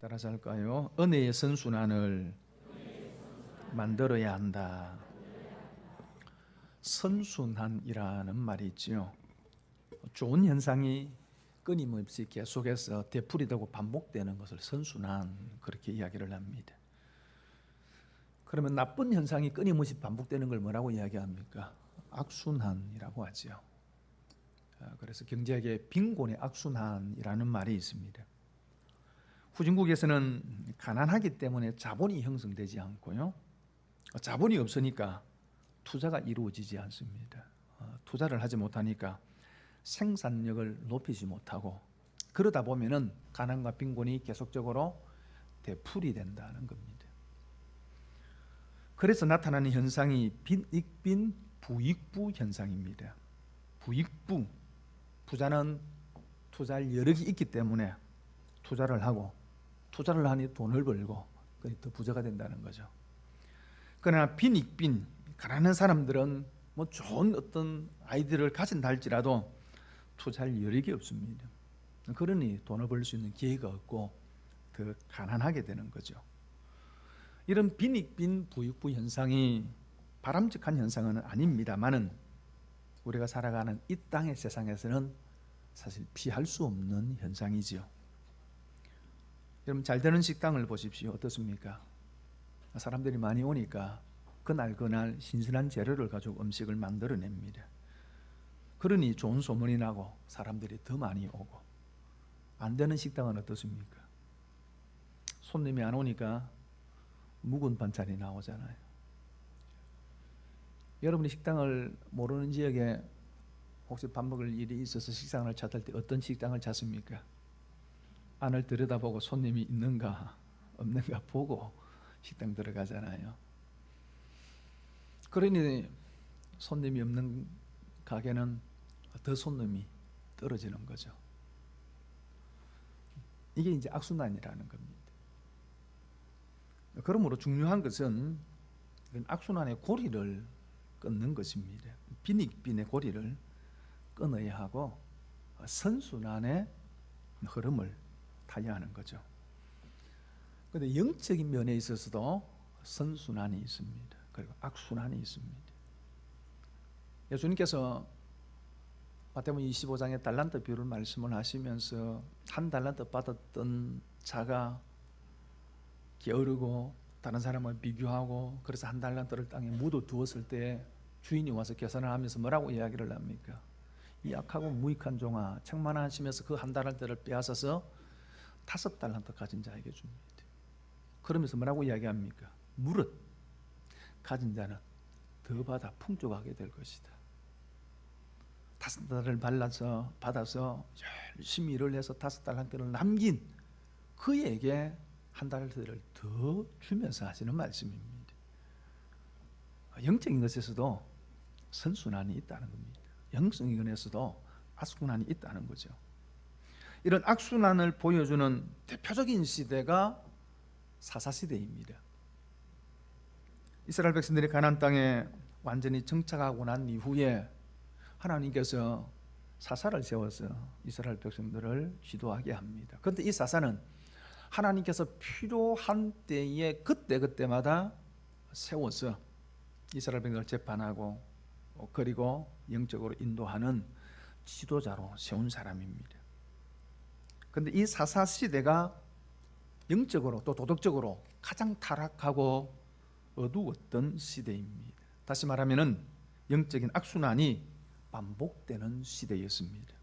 따라서 할까요? 은혜의 선순환을 만들어야 한다. 선순환이라는 말이 있지요. 좋은 현상이 끊임없이 계속해서 되풀이되고 반복되는 것을 선순환, 그렇게 이야기를 합니다. 그러면 나쁜 현상이 끊임없이 반복되는 걸 뭐라고 이야기합니까? 악순환이라고 하죠. 그래서 경제학의 빈곤의 악순환이라는 말이 있습니다. 후진국에서는 가난하기 때문에 자본이 형성되지 않고요, 자본이 없으니까 투자가 이루어지지 않습니다. 투자를 하지 못하니까 생산력을 높이지 못하고, 그러다 보면은 가난과 빈곤이 계속적으로 되풀이 된다는 겁니다. 그래서 나타나는 현상이 빈익빈 부익부 현상입니다. 부익부, 부자는 투자할 여력이 있기 때문에 투자를 하고, 투자를 하니 돈을 벌고 더 부자가 된다는 거죠. 그러나 빈익빈, 가난한 사람들은 뭐 좋은 어떤 아이디어를 가진다 할지라도 투자할 여력이 없습니다. 그러니 돈을 벌 수 있는 기회가 없고 더 가난하게 되는 거죠. 이런 빈익빈 부익부 현상이 바람직한 현상은 아닙니다만은 우리가 살아가는 이 땅의 세상에서는 사실 피할 수 없는 현상이지요. 여러분, 잘 되는 식당을 보십시오. 어떻습니까? 사람들이 많이 오니까 그날 신선한 재료를 가지고 음식을 만들어냅니다. 그러니 좋은 소문이 나고 사람들이 더 많이 오고. 안 되는 식당은 어떻습니까? 손님이 안 오니까 묵은 반찬이 나오잖아요. 여러분이 식당을 모르는 지역에 혹시 밥 먹을 일이 있어서 식당을 찾을 때 어떤 식당을 찾습니까? 안을 들여다보고 손님이 있는가 없는가 보고 식당 들어가잖아요. 그러니 손님이 없는 가게는 더 손님이 떨어지는 거죠. 이게 이제 악순환이라는 겁니다. 그러므로 중요한 것은 악순환의 고리를 끊는 것입니다. 빈익빈의 고리를 끊어야 하고 선순환의 흐름을 타야 하는 거죠. 그런데 영적인 면에 있어서도 선순환이 있습니다. 그리고 악순환이 있습니다. 예수님께서 마태복음 25장의 달란트 비유를 말씀을 하시면서 한 달란트 받았던 자가 게으르고 다른 사람을 비교하고, 그래서 한 달란트를 땅에 묻어두었을 때 주인이 와서 계산을 하면서 뭐라고 이야기를 합니까? 이 악하고 무익한 종아, 책망하시면서 그 한 달란트를 빼앗아서 5달란트 가진 자에게 줍니다. 그러면서 뭐라고 이야기합니까? 무릇 가진 자는 더 받아 풍족하게 될 것이다. 5달을 받아서 열심히 일을 해서 5달란트를 남긴 그에게 1달란트를 더 주면서 하시는 말씀입니다. 영적인 것에서도 선순환이 있다는 겁니다. 영적인 것에서도 악순환이 있다는 거죠. 이런 악순환을 보여주는 대표적인 시대가 사사시대입니다. 이스라엘 백성들이 가나안 땅에 완전히 정착하고 난 이후에 하나님께서 사사를 세워서 이스라엘 백성들을 지도하게 합니다. 그런데 이 사사는 하나님께서 필요한 때에 그때마다 세워서 이스라엘 백성들을 재판하고 그리고 영적으로 인도하는 지도자로 세운 사람입니다. 그런데 이 사사 시대가 영적으로 또 도덕적으로 가장 타락하고 어두웠던 시대입니다. 다시 말하면은 영적인 악순환이 반복되는 시대였습니다.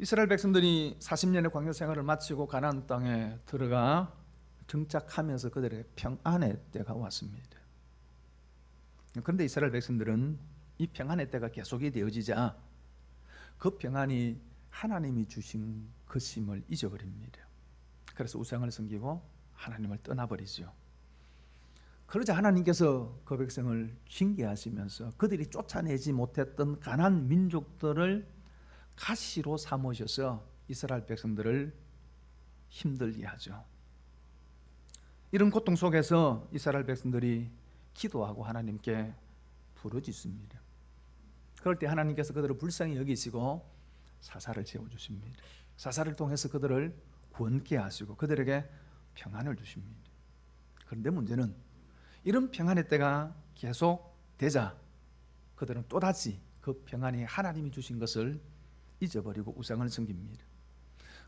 이스라엘 백성들이 40년의 광야 생활을 마치고 가나안 땅에 들어가 정착하면서 그들에게 평안의 때가 왔습니다. 그런데 이스라엘 백성들은 이 평안의 때가 계속이 되어지자 그 평안이 하나님이 주신 것임을 잊어버립니다. 그래서 우상을 섬기고 하나님을 떠나버리죠. 그러자 하나님께서 그 백성을 징계하시면서 그들이 쫓아내지 못했던 가나안 민족들을 가시로 삼으셔서 이스라엘 백성들을 힘들게 하죠. 이런 고통 속에서 이스라엘 백성들이 기도하고 하나님께 부르짖습니다. 그럴 때 하나님께서 그들을 불쌍히 여기시고 사사를 세워주십니다. 사사를 통해서 그들을 권케 하시고 그들에게 평안을 주십니다. 그런데 문제는 이런 평안의 때가 계속 되자 그들은 또다시 그 평안이 하나님이 주신 것을 잊어버리고 우상을 섬깁니다.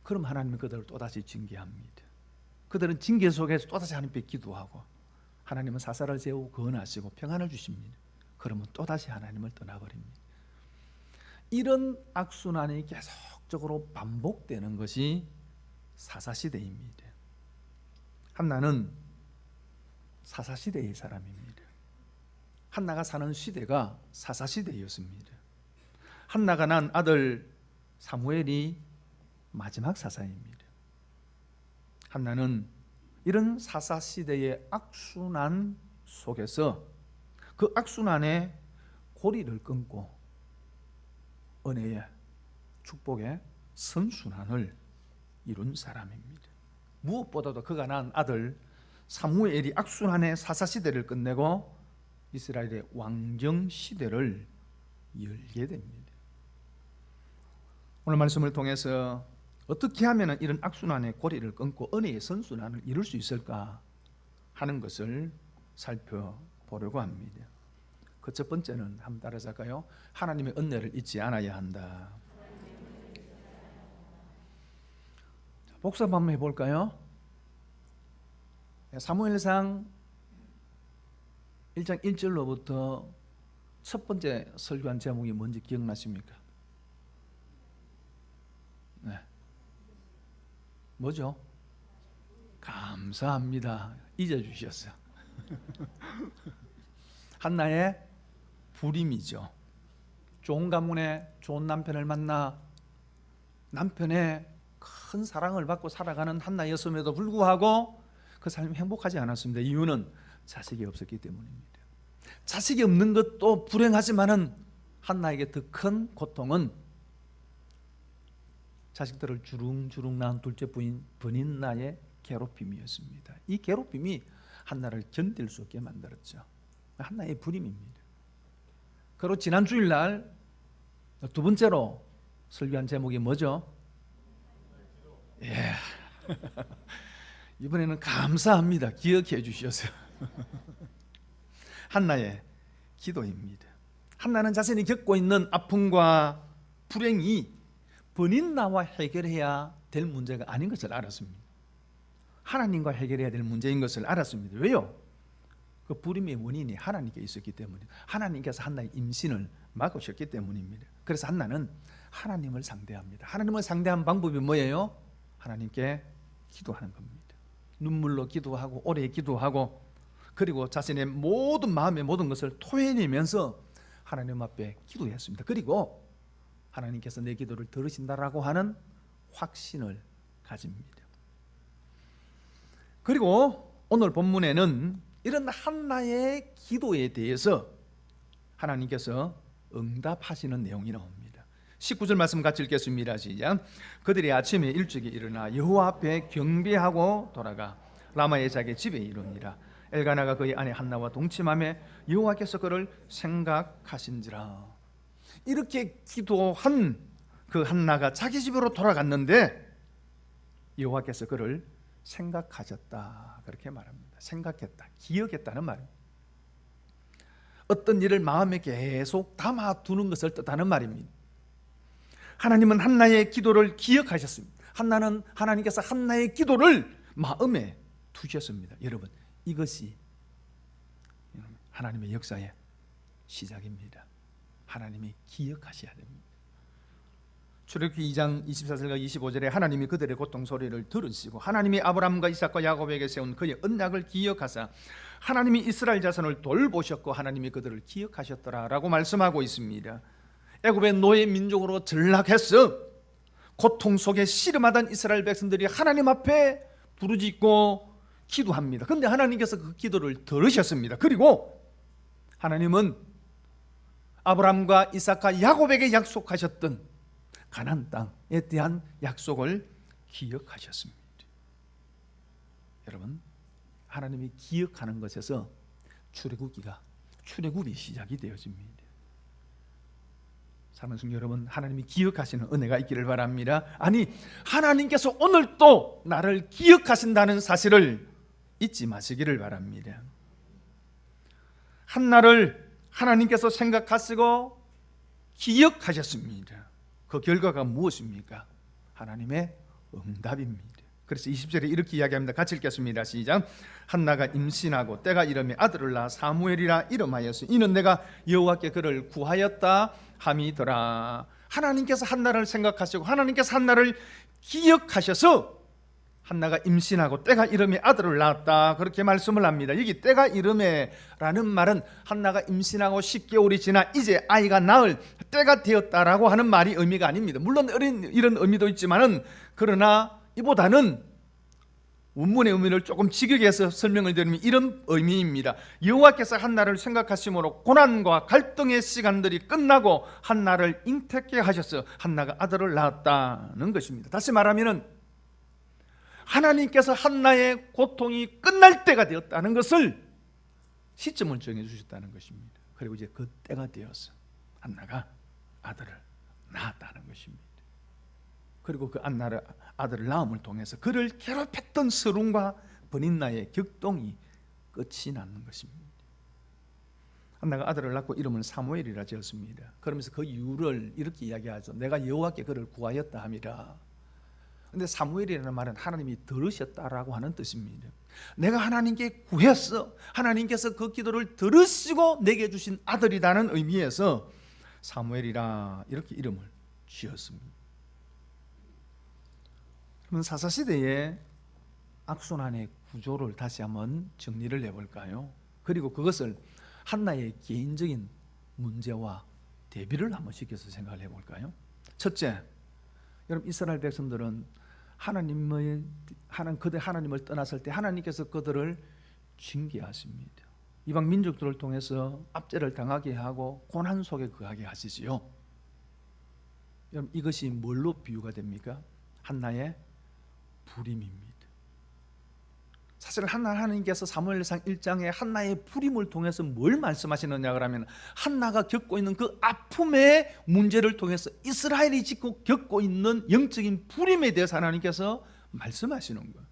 그럼 하나님은 그들을 또다시 징계합니다. 그들은 징계 속에서 또다시 하나님께 기도하고 하나님은 사사를 세우고 건하시고 평안을 주십니다. 그러면 또다시 하나님을 떠나버립니다. 이런 악순환이 계속적으로 반복되는 것이 사사시대입니다. 한나는 사사시대의 사람입니다. 한나가 사는 시대가 사사시대였습니다. 한나가 난 아들 사무엘이 마지막 사사입니다. 한나는 이런 사사시대의 악순환 속에서 그 악순환의 고리를 끊고 은혜의 축복의 선순환을 이룬 사람입니다. 무엇보다도 그가 낳은 아들 사무엘이 악순환의 사사시대를 끝내고 이스라엘의 왕정시대를 열게 됩니다. 오늘 말씀을 통해서 어떻게 하면 이런 악순환의 고리를 끊고 은혜의 선순환을 이룰 수 있을까 하는 것을 살펴보려고 합니다. 그 첫 번째는 한번 따라할까요? 하나님의 은혜를 잊지 않아야 한다. 복습 한번 해볼까요? 사무엘상 1장 1절로부터 첫 번째 설교한 제목이 뭔지 기억나십니까? 네. 뭐죠? 감사합니다. 잊어주셨어요. 한나의 불임이죠. 좋은 가문에 좋은 남편을 만나 남편의 큰 사랑을 받고 살아가는 한나였음에도 불구하고 그 삶이 행복하지 않았습니다. 이유는 자식이 없었기 때문입니다. 자식이 없는 것도 불행하지만은 한나에게 더 큰 고통은 자식들을 주릉주릉 낳은 둘째 부인 브닌나의 괴롭힘이었습니다. 이 괴롭힘이 한나를 견딜 수 없게 만들었죠. 한나의 불임입니다. 그리고 지난 주일날 두 번째로 설교한 제목이 뭐죠? 예. 이번에는 감사합니다. 기억해 주셔서 한나의 기도입니다. 한나는 자신이 겪고 있는 아픔과 불행이 브닌나와 해결해야 될 문제가 아닌 것을 알았습니다. 하나님과 해결해야 될 문제인 것을 알았습니다. 왜요? 그 불임의 원인이 하나님께 있었기 때문에 하나님께서 한나의 임신을 막으셨기 때문입니다. 그래서 한나는 하나님을 상대합니다. 하나님을 상대한 방법이 뭐예요? 하나님께 기도하는 겁니다. 눈물로 기도하고 오래 기도하고 그리고 자신의 모든 마음의 모든 것을 토해내면서 하나님 앞에 기도했습니다. 그리고 하나님께서 내 기도를 들으신다라고 하는 확신을 가집니다. 그리고 오늘 본문에는 이런 한나의 기도에 대해서 하나님께서 응답하시는 내용이 나옵니다. 19절 말씀 같이 읽겠습니다. 시작. 그들이 아침에 일찍이 일어나 여호와 앞에 경배하고 돌아가 라마의 자기 집에 이르니라. 엘가나가 그의 아내 한나와 동침하며 여호와께서 그를 생각하신지라. 이렇게 기도한 그 한나가 자기 집으로 돌아갔는데 여호와께서 그를 생각하셨다 그렇게 말합니다. 생각했다, 기억했다는 말입니다. 어떤 일을 마음에 계속 담아두는 것을 뜻하는 말입니다. 하나님은 한나의 기도를 기억하셨습니다. 한나는 하나님께서 한나의 기도를 마음에 두셨습니다. 여러분, 이것이 하나님의 역사의 시작입니다. 하나님이 기억하셔야 됩니다. 출애굽기 2장 24절과 25절에 하나님이 그들의 고통 소리를 들으시고 하나님이 아브라함과 이삭과 야곱에게 세운 그의 언약을 기억하사 하나님이 이스라엘 자손을 돌보셨고 하나님이 그들을 기억하셨더라라고 말씀하고 있습니다. 애굽의 노예 민족으로 전락했어 고통 속에 씨름하던 이스라엘 백성들이 하나님 앞에 부르짖고 기도합니다. 그런데 하나님께서 그 기도를 들으셨습니다. 그리고 하나님은 아브라함과 이삭과 야곱에게 약속하셨던 가나안 땅에 대한 약속을 기억하셨습니다. 여러분, 하나님이 기억하는 것에서 출애굽이 시작이 되어집니다. 사랑하는 성도 여러분, 하나님이 기억하시는 은혜가 있기를 바랍니다. 아니, 하나님께서 오늘 또 나를 기억하신다는 사실을 잊지 마시기를 바랍니다. 한나를 하나님께서 생각하시고 기억하셨습니다. 그 결과가 무엇입니까? 하나님의 응답입니다. 그래서 20절에 이렇게 이야기합니다. 같이 읽겠습니다. 시작. 한나가 임신하고 때가 이르매 아들을 낳아 사무엘이라 이름하였으니 이는 내가 여호와께 그를 구하였다 함이더라. 하나님께서 한나를 생각하시고 하나님께서 한나를 기억하셔서 한나가 임신하고 때가 이르매 아들을 낳았다, 그렇게 말씀을 합니다. 여기 때가 이르매라는 말은 한나가 임신하고 10개월이 지나 이제 아이가 낳을 때가 되었다라고 하는 말이 의미가 아닙니다. 물론 이런 의미도 있지만은, 그러나 이보다는 원문의 의미를 조금 직역해서 설명을 드리면 이런 의미입니다. 여호와께서 한나를 생각하심으로 고난과 갈등의 시간들이 끝나고 한나를 잉태케 하셔서 한나가 아들을 낳았다는 것입니다. 다시 말하면은 하나님께서 한나의 고통이 끝날 때가 되었다는 것을 시점을 정해 주셨다는 것입니다. 그리고 이제 그 때가 되어서 한나가 아들을 낳았다는 것입니다. 그리고 그 아들을 낳음을 통해서 그를 괴롭혔던 서름과 버닌나의 격동이 끝이 나는 것입니다. 한나가 아들을 낳고 이름을 사무엘이라 지었습니다. 그러면서 그 이유를 이렇게 이야기하죠. 내가 여호와께 그를 구하였다 함이라. 근데 사무엘이라는 말은 하나님이 들으셨다라고 하는 뜻입니다. 내가 하나님께 구했어. 하나님께서 그 기도를 들으시고 내게 주신 아들이라는 의미에서 사무엘이라 이렇게 이름을 지었습니다. 그러면 사사시대의 악순환의 구조를 다시 한번 정리를 해볼까요? 그리고 그것을 한나의 개인적인 문제와 대비를 한번 시켜서 생각을 해볼까요? 첫째, 여러분, 이스라엘 백성들은 하나님을 떠났을 때 하나님께서 그들을 징계하십니다. 이방 민족들을 통해서 압제를 당하게 하고 고난 속에 거하게 하시지요. 여러분, 이것이 뭘로 비유가 됩니까? 한나의 불임입니다. 사실 하나님께서 사무엘상 1장에 한나의 불임을 통해서 뭘 말씀하시느냐 그러면, 한나가 겪고 있는 그 아픔의 문제를 통해서 이스라엘이 겪고 있는 영적인 불임에 대해서 하나님께서 말씀하시는 거예요.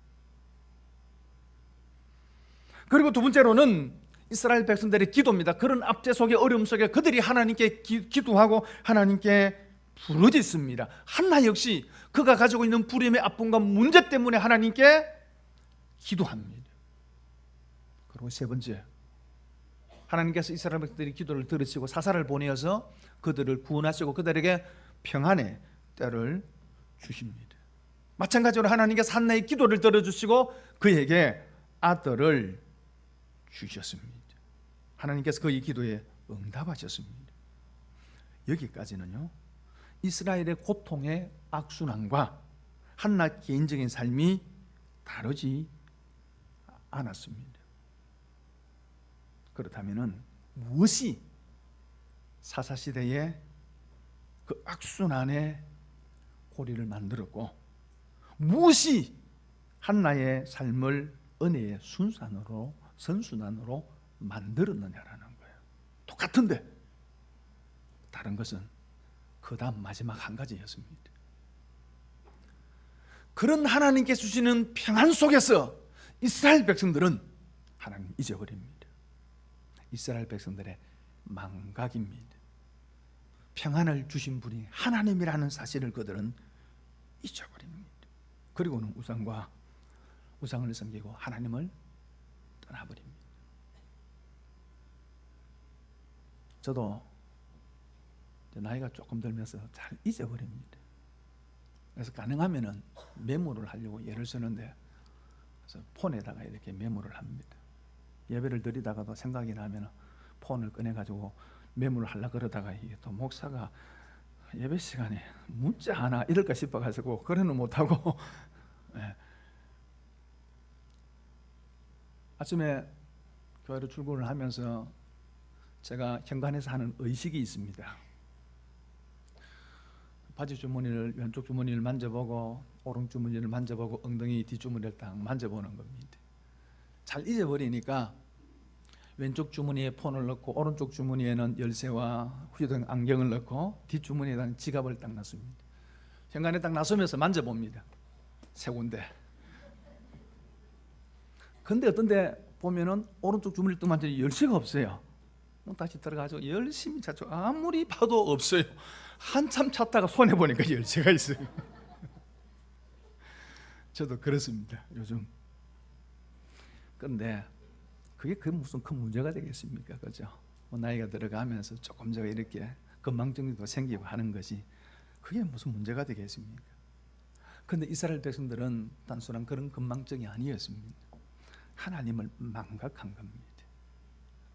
그리고 두 번째로는 이스라엘 백성들의 기도입니다. 그런 압제 속에, 어려움 속에 그들이 하나님께 기도하고 하나님께 부르짖습니다. 한나 역시 그가 가지고 있는 불임의 아픔과 문제 때문에 하나님께 기도합니다. 그리고 세 번째, 하나님께서 이스라엘 백성들의 기도를 들으시고 사사를 보내어서 그들을 구원하시고 그들에게 평안의 때를 주십니다. 마찬가지로 하나님께서 한나의 기도를 들어주시고 그에게 아들을 주셨습니다. 하나님께서 그의 기도에 응답하셨습니다. 여기까지는요, 이스라엘의 고통의 악순환과 한나 개인적인 삶이 다르지 않았습니다. 그렇다면 무엇이 사사시대의 그 악순환의 고리를 만들었고, 무엇이 한나의 삶을 은혜의 선순환으로 만들었느냐라는 거예요. 똑같은데 다른 것은 그 다음 마지막 한 가지였습니다. 그런 하나님께서 주시는 평안 속에서 이스라엘 백성들은 하나님 잊어버립니다. 이스라엘 백성들의 망각입니다. 평안을 주신 분이 하나님이라는 사실을 그들은 잊어버립니다. 그리고는 우상을 섬기고 하나님을 떠나버립니다. 저도 나이가 조금 들면서 잘 잊어버립니다. 그래서 가능하면은 메모를 하려고 예를 쓰는데, 그래서 폰에다가 이렇게 메모를 합니다. 예배를 드리다가도 생각이 나면 폰을 꺼내가지고 메모를 하려고 그러다가 이게 또 목사가 예배 시간에 문자 하나 이럴까 싶어가지고 그래는 못하고 네. 아침에 교회로 출근을 하면서 제가 현관에서 하는 의식이 있습니다. 바지 주머니를, 왼쪽 주머니를 만져보고 오른쪽 주머니를 만져보고 엉덩이 뒷주머니를 딱 만져보는 겁니다. 잘 잊어버리니까 왼쪽 주머니에 폰을 넣고 오른쪽 주머니에는 열쇠와 휴대용 안경을 넣고 뒷주머니에다가 지갑을 딱 놨습니다. 현관에 딱 나서면서 만져봅니다. 세 군데. 근데 어떤 데 보면은 오른쪽 주머니를 또 만져도 열쇠가 없어요. 다시 들어가서 열심히 찾죠. 아무리 봐도 없어요. 한참 찾다가 손에 보니까 열쇠가 있어요. 저도 그렇습니다, 요즘. 그런데 그게 무슨 큰 문제가 되겠습니까? 그죠? 나이가 들어가면서 조금 이렇게 건망증도 생기고 하는 것이 그게 무슨 문제가 되겠습니까? 그런데 이스라엘 백성들은 단순한 그런 건망증이 아니었습니다. 하나님을 망각한 겁니다.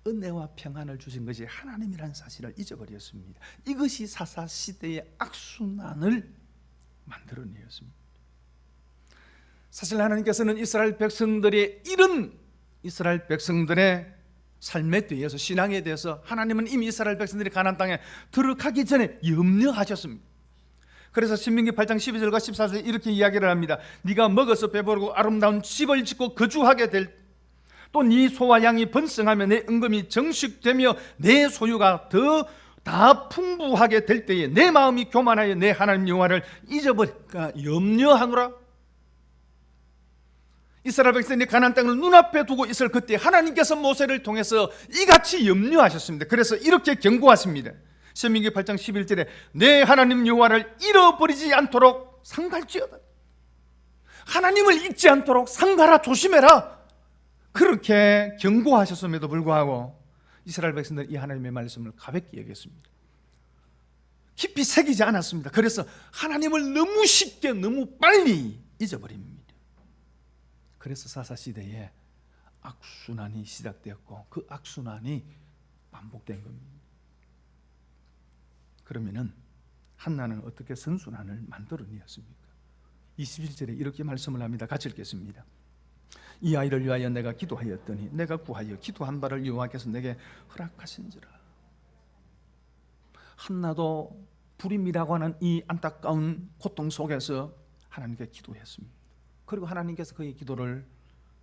은혜와 평안을 주신 것이 하나님이라는 사실을 잊어버렸습니다. 이것이 사사시대의 악순환을 만들어내었습니다. 사실 하나님께서는 이스라엘 백성들의 이런 이스라엘 백성들의 삶에 대해서, 신앙에 대해서 하나님은 이미 이스라엘 백성들이 가나안 땅에 들어가기 전에 염려하셨습니다. 그래서 신명기 8장 12절과 14절에 이렇게 이야기를 합니다. 네가 먹어서 배부르고 아름다운 집을 짓고 거주하게 될 또 네 소와 양이 번성하며 내 은금이 정식되며 내 소유가 다 풍부하게 될 때에 내 마음이 교만하여 내 하나님 여호와를 잊어버릴까 염려하노라. 이스라엘 백성이 가나안 땅을 눈앞에 두고 있을 그때 하나님께서 모세를 통해서 이같이 염려하셨습니다. 그래서 이렇게 경고하십니다. 신명기 8장 11절에 내 하나님 여호와를 잃어버리지 않도록 상갈지어다. 하나님을 잊지 않도록 상가라, 조심해라. 그렇게 경고하셨음에도 불구하고 이스라엘 백성들은 이 하나님의 말씀을 가볍게 여겼습니다. 깊이 새기지 않았습니다. 그래서 하나님을 너무 쉽게, 너무 빨리 잊어버립니다. 그래서 사사시대에 악순환이 시작되었고 그 악순환이 반복된 겁니다. 그러면은 한나는 어떻게 선순환을 만들어내었습니까? 21절에 이렇게 말씀을 합니다. 같이 읽겠습니다. 이 아이를 위하여 내가 기도하였더니 내가 구하여 기도한 바를 여호와께서 내게 허락하신지라. 한나도 불임이라고 하는 이 안타까운 고통 속에서 하나님께 기도했습니다. 그리고 하나님께서 그의 기도를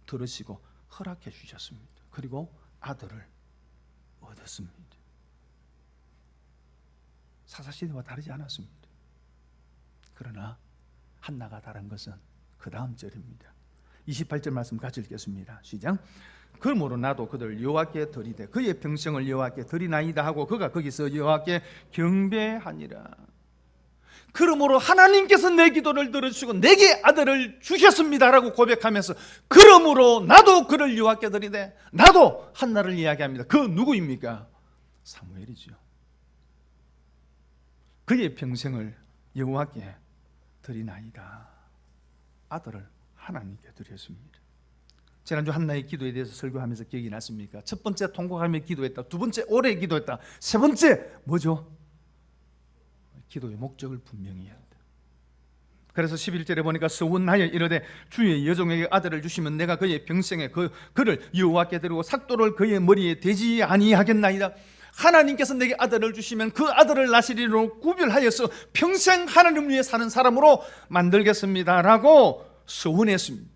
들으시고 허락해 주셨습니다. 그리고 아들을 얻었습니다. 사사시대와 다르지 않았습니다. 그러나 한나가 다른 것은 그 다음 절입니다. 28절 말씀 같이 읽겠습니다. 시작. 그러므로 나도 그들 여호와께 드리되 그의 평생을 여호와께 드리나이다 하고 그가 거기서 여호와께 경배하니라. 그러므로 하나님께서 내 기도를 들으시고 내게 아들을 주셨습니다라고 고백하면서 그러므로 나도 그를 여호와께 드리되, 나도 한나를 이야기합니다. 그 누구입니까? 사무엘이죠. 그의 평생을 여호와께 드리나이다. 아들을 하나님께 드렸습니다. 지난주 한나의 기도에 대해서 설교하면서 기억이 났습니까? 첫 번째 통곡하며 기도했다. 두 번째 오래 기도했다. 세 번째 뭐죠? 기도의 목적을 분명히 해야 한다. 그래서 11절에 보니까 서원하여 이르되 주의 여종에게 아들을 주시면 내가 그의 평생에 그를 여호와께 드리고 삭도를 그의 머리에 대지 아니하겠나이다. 하나님께서 내게 아들을 주시면 그 아들을 나시리로 구별하여서 평생 하나님 위해 사는 사람으로 만들겠습니다라고 서원했습니다.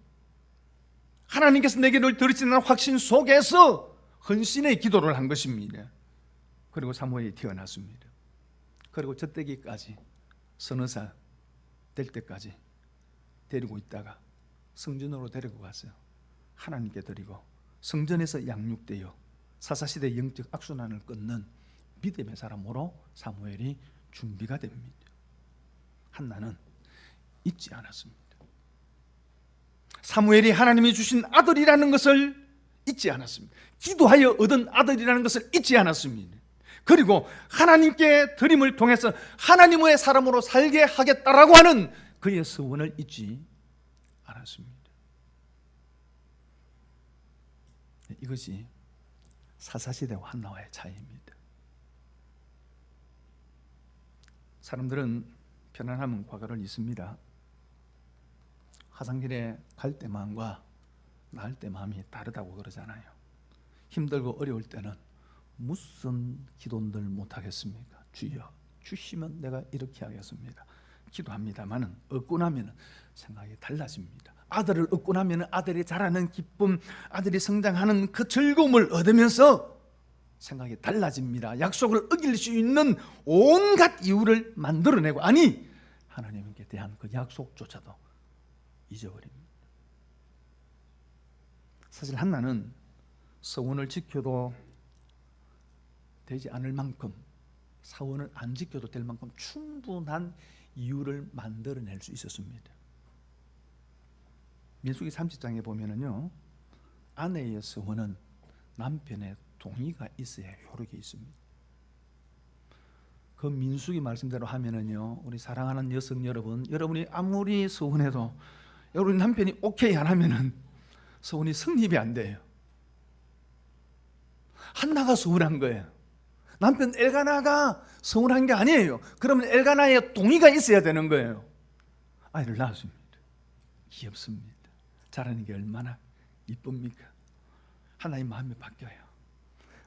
하나님께서 내게를 들으신다는 확신 속에서 헌신의 기도를 한 것입니다. 그리고 사무엘이 태어났습니다. 그리고 젖되기까지 서너 살 될 때까지 데리고 있다가 성전으로 데리고 갔어요. 하나님께 드리고 성전에서 양육되어 사사시대 영적 악순환을 끊는 믿음의 사람으로 사무엘이 준비가 됩니다. 한나는 잊지 않았습니다. 사무엘이 하나님이 주신 아들이라는 것을 잊지 않았습니다. 기도하여 얻은 아들이라는 것을 잊지 않았습니다. 그리고 하나님께 드림을 통해서 하나님의 사람으로 살게 하겠다라고 하는 그의 소원을 잊지 않았습니다. 이것이 사사시대와 한나와의 차이입니다. 사람들은 편안하면 과거를 잊습니다. 화상길에 갈 때 마음과 나을 때 마음이 다르다고 그러잖아요. 힘들고 어려울 때는 무슨 기도들 못하겠습니까? 주여 주시면 내가 이렇게 하겠습니다. 기도합니다마는 얻고 나면 생각이 달라집니다. 아들을 얻고 나면 아들이 자라는 기쁨, 아들이 성장하는 그 즐거움을 얻으면서 생각이 달라집니다. 약속을 어길 수 있는 온갖 이유를 만들어내고, 아니 하나님께 대한 그 약속조차도 잊어버립니다. 사실 한나는 서원을 지켜도 되지 않을 만큼, 서원을 안 지켜도 될 만큼 충분한 이유를 만들어낼 수 있었습니다. 민수기 30장에 보면은요, 아내의 서원은 남편의 동의가 있어야 효력이 있습니다. 그 민수기 말씀대로 하면은요, 우리 사랑하는 여성 여러분, 여러분이 아무리 서원해도 여러분 남편이 오케이 안 하면은 서원이 성립이 안 돼요. 한나가 서원한 거예요. 남편 엘가나가 서원한 게 아니에요. 그러면 엘가나의 동의가 있어야 되는 거예요. 아이를 낳았습니다. 귀엽습니다. 자라는 게 얼마나 이쁩니까? 하나님 마음이 바뀌어요.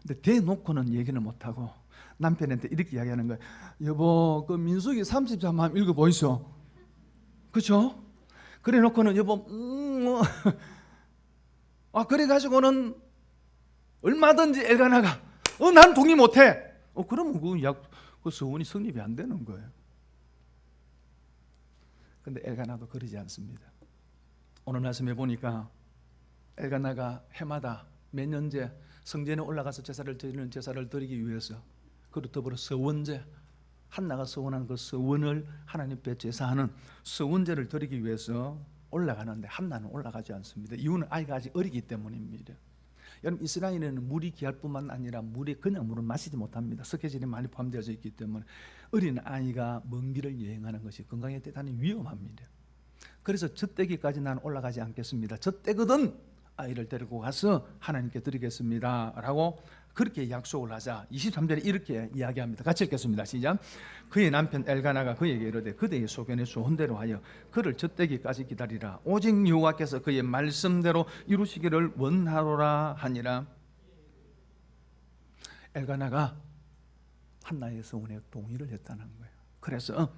근데 대놓고는 얘기는 못하고 남편한테 이렇게 이야기하는 거예요. 여보, 그 민수기 30장 한번 읽어보이소. 그렇죠? 그래 놓고는 여보, 그래가지고는 얼마든지 엘가나가 난 동의 못해. 그러면 그 서원이 성립이 안 되는 거예요. 근데 엘가나도 그러지 않습니다. 오늘 말씀해 보니까 엘가나가 해마다 몇 년째 성전에 올라가서 제사를 드리는 제사를 드리기 위해서, 그리고 더불어 서원제, 한나가 서원한 그 서원을 하나님 앞에 제사하는 서원제를 드리기 위해서 올라가는데 한나는 올라가지 않습니다. 이유는 아이가 아직 어리기 때문입니다. 여러분, 이스라엘에는 물이 귀할 뿐만 아니라 그냥 물은 마시지 못합니다. 석회질이 많이 포함되어 있기 때문에 어린 아이가 먼 길을 여행하는 것이 건강에 대단히 위험합니다. 그래서 젖대기까지 나는 올라가지 않겠습니다. 젖대거든 아이를 데리고 가서 하나님께 드리겠습니다 라고 그렇게 약속을 하자 23절에 이렇게 이야기합니다. 같이 읽겠습니다. 시작. 그의 남편 엘가나가 그에게 이르되 그대의 소견의 소원대로 하여 그를 젖대기까지 기다리라. 오직 여호와께서 그의 말씀대로 이루시기를 원하노라 하니라. 엘가나가 한나의 소원에 동의를 했다는 거예요. 그래서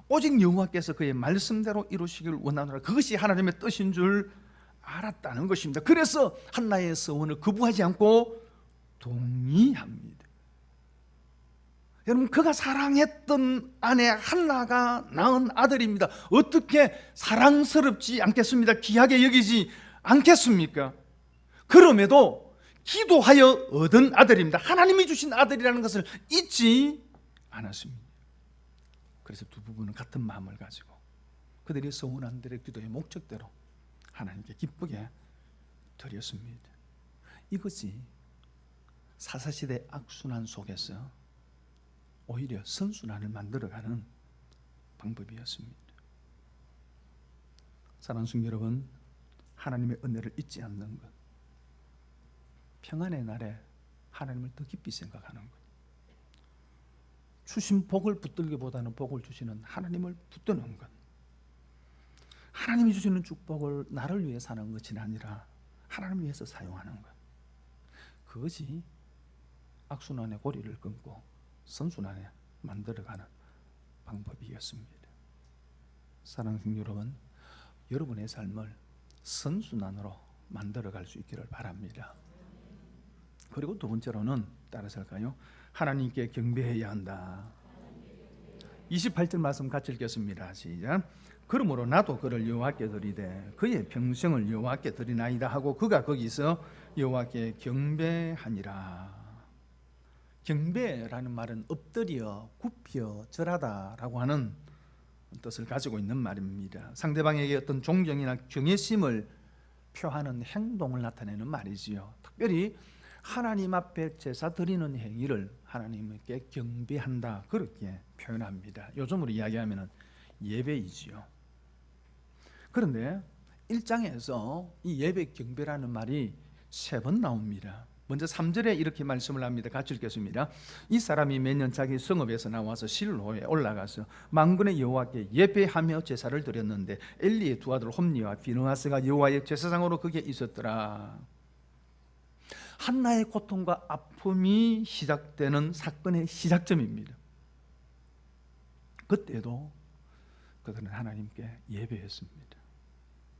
오직 여호와께서 그의 말씀대로 이루시기를 원하노라, 그것이 하나님의 뜻인 줄 알았다는 것입니다. 그래서 한나의 소원을 거부하지 않고 동의합니다. 여러분, 그가 사랑했던 아내 한나가 낳은 아들입니다. 어떻게 사랑스럽지 않겠습니까? 귀하게 여기지 않겠습니까? 그럼에도 기도하여 얻은 아들입니다. 하나님이 주신 아들이라는 것을 잊지 않았습니다. 그래서 두 부부는 같은 마음을 가지고 그들이 소원한 대로 기도의 목적대로 하나님께 기쁘게 드렸습니다. 이것이 사사시대 악순환 속에서 오히려 선순환을 만들어가는 방법이었습니다. 사랑하는 성도 여러분, 하나님의 은혜를 잊지 않는 것, 평안의 날에 하나님을 더 깊이 생각하는 것, 주신 복을 붙들기보다는 복을 주시는 하나님을 붙드는 것, 하나님이 주시는 축복을 나를 위해 사는 것이 아니라 하나님을 위해서 사용하는 것, 그것이 악순환의 고리를 끊고 선순환에 만들어가는 방법이었습니다. 사랑하는 성도 여러분, 여러분의 삶을 선순환으로 만들어갈 수 있기를 바랍니다. 그리고 두 번째로는 따라서 할까요? 하나님께 경배해야 한다. 28절 말씀 같이 읽겠습니다. 시작. 그러므로 나도 그를 여호와께 드리되 그의 평생을 여호와께 드리나이다 하고 그가 거기서 여호와께 경배하니라. 경배라는 말은 엎드려, 굽혀, 절하다라고 하는 뜻을 가지고 있는 말입니다. 상대방에게 어떤 존경이나 경외심을 표하는 행동을 나타내는 말이지요. 특별히 하나님 앞에 제사 드리는 행위를 하나님께 경배한다, 그렇게 표현합니다. 요즘으로 이야기하면 예배이지요. 그런데 1장에서 이 예배 경배라는 말이 3번 나옵니다. 먼저 3절에 이렇게 말씀을 합니다. 같이 읽겠습니다. 이 사람이 매년 자기 성읍에서 나와서 실로에 올라가서 만군의 여호와께 예배하며 제사를 드렸는데 엘리의 두 아들 홈니와 비느하스가 여호와의 제사장으로 거기에 있었더라. 한나의 고통과 아픔이 시작되는 사건의 시작점입니다. 그때도 그들은 하나님께 예배했습니다.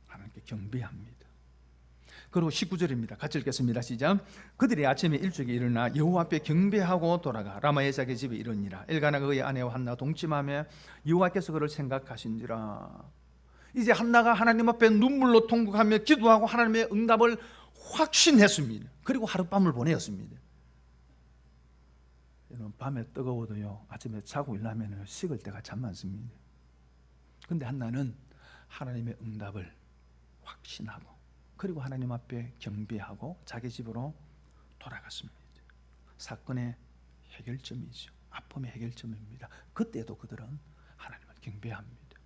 하나님께 경배합니다. 그리고 19절입니다. 같이 읽겠습니다. 시작. 그들이 아침에 일찍이 일어나 여호와 앞에 경배하고 돌아가 라마의 자기 집에 이르니라. 엘가나 그의 아내와 한나 동침하며 여호와께서 그를 생각하신지라. 이제 한나가 하나님 앞에 눈물로 통곡하며 기도하고 하나님의 응답을 확신했습니다. 그리고 하룻밤을 보내었습니다. 여러분, 밤에 뜨거워도요, 아침에 자고 일어나면 식을 때가 참 많습니다. 그런데 한나는 하나님의 응답을 확신하고 그리고 하나님 앞에 경배하고 자기 집으로 돌아갔습니다. 사건의 해결점이죠. 아픔의 해결점입니다. 그때도 그들은 하나님을 경배합니다.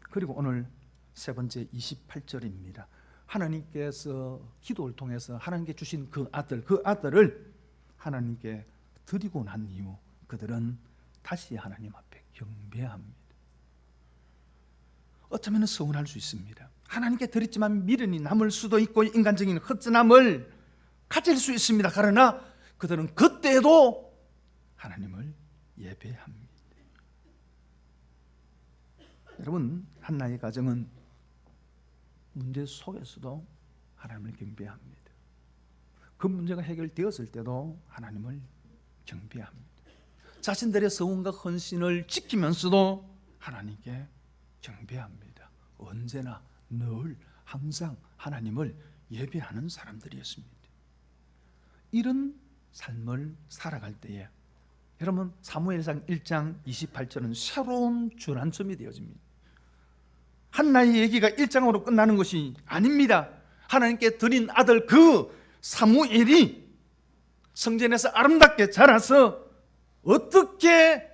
그리고 오늘 세 번째 28절입니다. 하나님께서 기도를 통해서 하나님께 주신 그 아들을 하나님께 드리고 난 이후 그들은 다시 하나님 앞에 경배합니다. 어쩌면 서운할 수 있습니다. 하나님께 드렸지만 미련이 남을 수도 있고 인간적인 허전함을 가질 수 있습니다. 그러나 그들은 그때도 하나님을 예배합니다. 여러분, 한나의 가정은 문제 속에서도 하나님을 경배합니다. 그 문제가 해결되었을 때도 하나님을 경배합니다. 자신들의 서원과 헌신을 지키면서도 하나님께 경배합니다. 언제나 늘 항상 하나님을 예배하는 사람들이었습니다. 이런 삶을 살아갈 때에 여러분, 사무엘상 1장 28절은 새로운 전환점이 되어집니다. 한나의 얘기가 1장으로 끝나는 것이 아닙니다. 하나님께 드린 아들 그 사무엘이 성전에서 아름답게 자라서 어떻게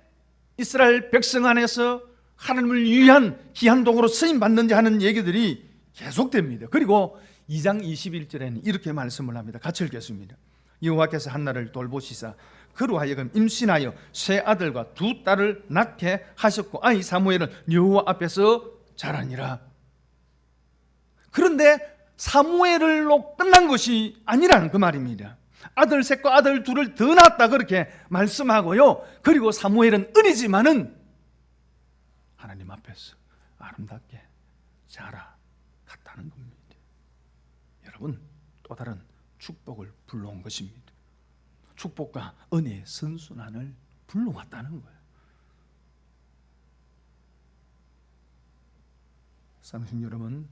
이스라엘 백성 안에서 하나님을 위한 귀한 도구로 쓰임받는지 하는 얘기들이 계속됩니다. 그리고 2장 21절에는 이렇게 말씀을 합니다. 같이 읽겠습니다. 여호와께서 한나를 돌보시사 그로 하여금 임신하여 세 아들과 두 딸을 낳게 하셨고 아이 사무엘은 여호와 앞에서 자라니라. 그런데 사무엘로 끝난 것이 아니라는 그 말입니다. 아들 셋과 아들 둘을 더 낳았다 그렇게 말씀하고요. 그리고 사무엘은 어리지만은 하나님 앞에서 아름답게 자라갔다는 겁니다. 여러분, 또 다른 축복을 불러온 것입니다. 축복과 은혜의 선순환을 불러왔다는 거예요. 사랑하는 여러분,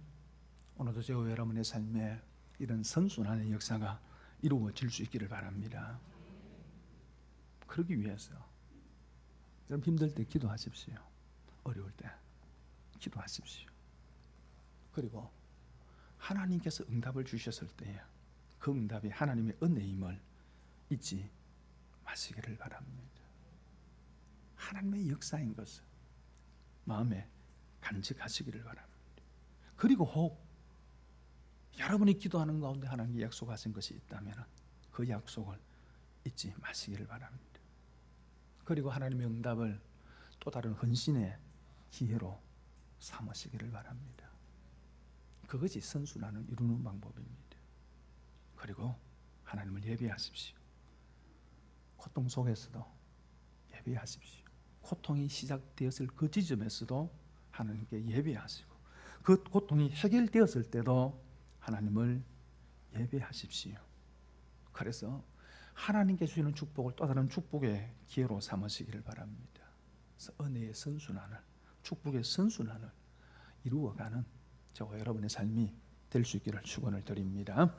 오늘도 저와 여러분의 삶에 이런 선순환의 역사가 이루어질 수 있기를 바랍니다. 그러기 위해서 여러분 힘들 때 기도하십시오. 어려울 때 기도하십시오. 그리고 하나님께서 응답을 주셨을 때에 그 응답이 하나님의 은혜임을 잊지 마시기를 바랍니다. 하나님의 역사인 것을 마음에 간직하시기를 바랍니다. 그리고 혹 여러분이 기도하는 가운데 하나님께 약속하신 것이 있다면 그 약속을 잊지 마시기를 바랍니다. 그리고 하나님의 응답을 또 다른 헌신의 기회로 삼으시기를 바랍니다. 그것이 선순환을 이루는 방법입니다. 그리고 하나님을 예배하십시오. 고통 속에서도 예배하십시오. 고통이 시작되었을 그 지점에서도 하나님께 예배하시고 그 고통이 해결되었을 때도 하나님을 예배하십시오. 그래서 하나님께 주시는 축복을 또 다른 축복의 기회로 삼으시기를 바랍니다. 그래서 은혜의 선순환을, 축복의 선순환을 이루어가는 저와 여러분의 삶이 될 수 있기를 축원을 드립니다.